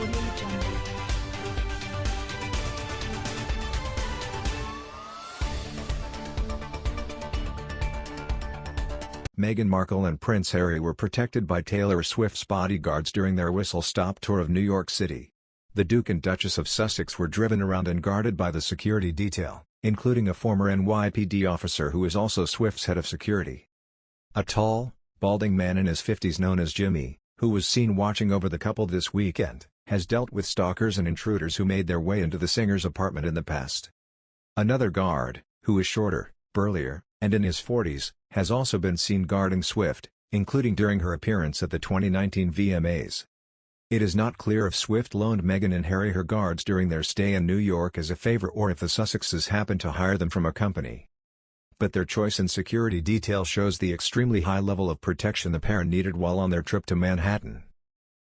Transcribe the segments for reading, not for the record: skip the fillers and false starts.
Audio Jungle. Meghan Markle and Prince Harry were protected by Taylor Swift's bodyguards during their whistle-stop tour of New York City. The Duke and Duchess of Sussex were driven around and guarded by the security detail, including a former NYPD officer who is also Swift's head of security. A tall, balding man in his 50s known as Jimmy, who was seen watching over the couple this weekend, has dealt with stalkers and intruders who made their way into the singer's apartment in the past. Another guard, who is shorter, burlier, and in his 40s, has also been seen guarding Swift, including during her appearance at the 2019 VMAs. It is not clear if Swift loaned Meghan and Harry her guards during their stay in New York as a favor or if the Sussexes happened to hire them from a company. But their choice in security detail shows the extremely high level of protection the pair needed while on their trip to Manhattan.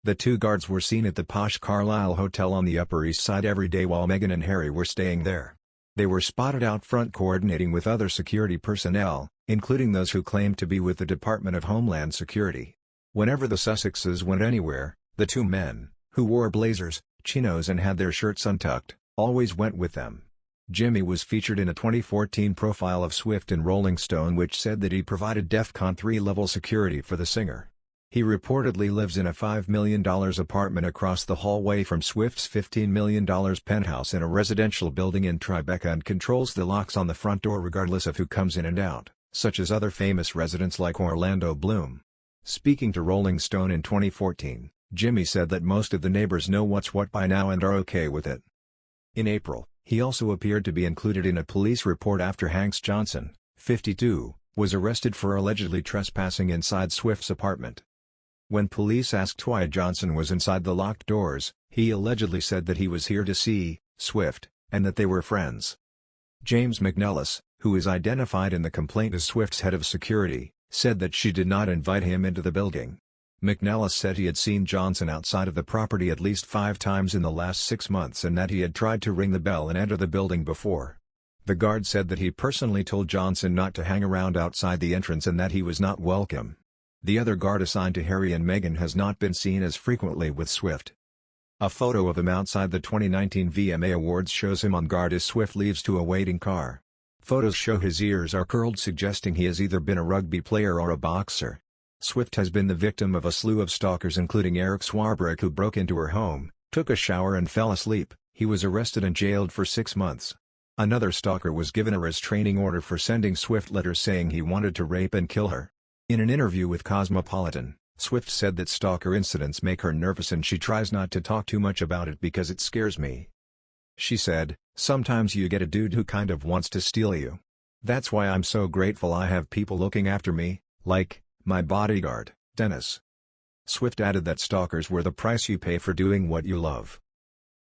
The two guards were seen at the posh Carlisle Hotel on the Upper East Side every day while Meghan and Harry were staying there. They were spotted out front coordinating with other security personnel, including those who claimed to be with the Department of Homeland Security. Whenever the Sussexes went anywhere, the two men, who wore blazers, chinos and had their shirts untucked, always went with them. Jimmy was featured in a 2014 profile of Swift in Rolling Stone which said that he provided DEFCON 3 level security for the singer. He reportedly lives in a $5 million apartment across the hallway from Swift's $15 million penthouse in a residential building in Tribeca and controls the locks on the front door regardless of who comes in and out, such as other famous residents like Orlando Bloom. Speaking to Rolling Stone in 2014, Jimmy said that most of the neighbors know what's what by now and are okay with it. In April, he also appeared to be included in a police report after Hanks Johnson, 52, was arrested for allegedly trespassing inside Swift's apartment. When police asked why Johnson was inside the locked doors, he allegedly said that he was here to see Swift, and that they were friends. James McNellis, who is identified in the complaint as Swift's head of security, said that she did not invite him into the building. McNellis said he had seen Johnson outside of the property at least 5 times in the last 6 months and that he had tried to ring the bell and enter the building before. The guard said that he personally told Johnson not to hang around outside the entrance and that he was not welcome. The other guard assigned to Harry and Meghan has not been seen as frequently with Swift. A photo of him outside the 2019 VMA Awards shows him on guard as Swift leaves to a waiting car. Photos show his ears are curled, suggesting he has either been a rugby player or a boxer. Swift has been the victim of a slew of stalkers including Eric Swarbrick, who broke into her home, took a shower and fell asleep. He was arrested and jailed for 6 months. Another stalker was given a restraining order for sending Swift letters saying he wanted to rape and kill her. In an interview with Cosmopolitan, Swift said that stalker incidents make her nervous and she tries not to talk too much about it because it scares me. She said, "Sometimes you get a dude who kind of wants to steal you. That's why I'm so grateful I have people looking after me, like my bodyguard, Dennis." Swift added that stalkers were the price you pay for doing what you love.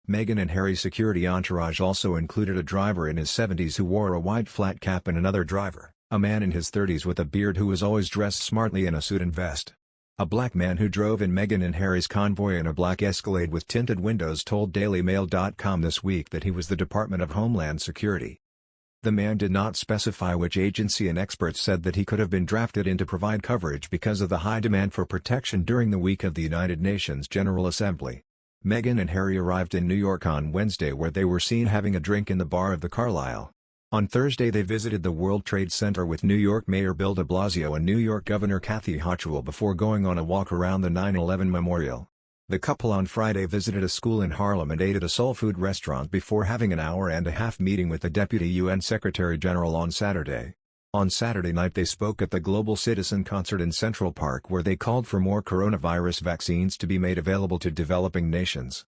Meghan and Harry's security entourage also included a driver in his 70s who wore a white flat cap and another driver, a man in his 30s with a beard who was always dressed smartly in a suit and vest. A black man who drove in Meghan and Harry's convoy in a black Escalade with tinted windows told DailyMail.com this week that he was the Department of Homeland Security. The man did not specify which agency, and experts said that he could have been drafted in to provide coverage because of the high demand for protection during the week of the United Nations General Assembly. Meghan and Harry arrived in New York on Wednesday, where they were seen having a drink in the bar of the Carlisle. On Thursday they visited the World Trade Center with New York Mayor Bill de Blasio and New York Governor Kathy Hochul before going on a walk around the 9/11 memorial. The couple on Friday visited a school in Harlem and ate at a soul food restaurant before having an hour-and-a-half meeting with the Deputy UN Secretary-General on Saturday. On Saturday night they spoke at the Global Citizen Concert in Central Park, where they called for more coronavirus vaccines to be made available to developing nations.